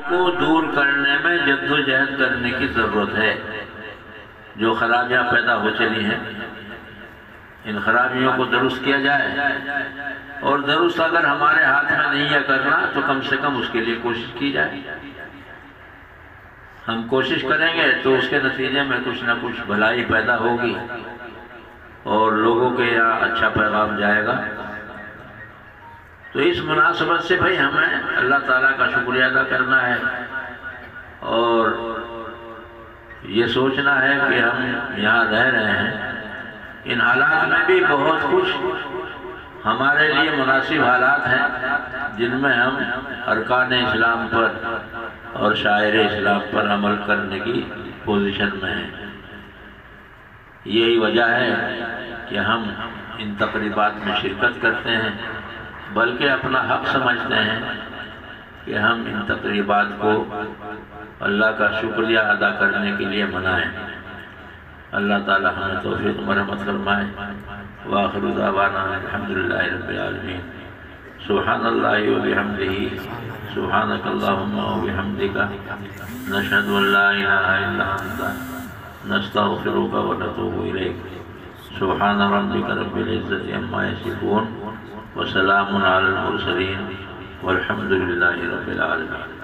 کو دور کرنے میں جدوجہد کرنے کی ضرورت ہے۔ جو خرابیاں پیدا ہو چلی ہیں ان خرابیوں کو درست کیا جائے، اور درست اگر ہمارے ہاتھ میں نہیں ہے کرنا تو کم سے کم اس کے لیے کوشش کی جائے۔ ہم کوشش کریں گے تو اس کے نتیجے میں کچھ نہ کچھ بھلائی پیدا ہوگی اور لوگوں کے یہاں اچھا پیغام جائے گا۔ تو اس مناسبت سے بھائی ہمیں اللہ تعالیٰ کا شکریہ ادا کرنا ہے اور یہ سوچنا ہے کہ ہم یہاں رہ رہے ہیں، ان حالات میں بھی بہت کچھ ہمارے لیے مناسب حالات ہیں جن میں ہم ارکان اسلام پر اور شاعر اسلام پر عمل کرنے کی پوزیشن میں ہیں۔ یہی وجہ ہے کہ ہم ان تقریبات میں شرکت کرتے ہیں، بلکہ اپنا حق سمجھتے ہیں کہ ہم ان تقریبات کو اللہ کا شکریہ ادا کرنے کے لیے منائیں۔ اللہ تعالی ہمیں توفیق مرحمت فرمائے۔ وآخر دعوانا الحمدللہ رب العالمین۔ سبحان اللہ وبحمدہ، سبحانک اللہم وبحمدک، نشہد ان لا الہ الا انت، نستغفرک ونتوب الیک۔ سبحان ربک رب العزت عما یصفون، وسلام علی المرسلین، والحمد للہ رب العالمین۔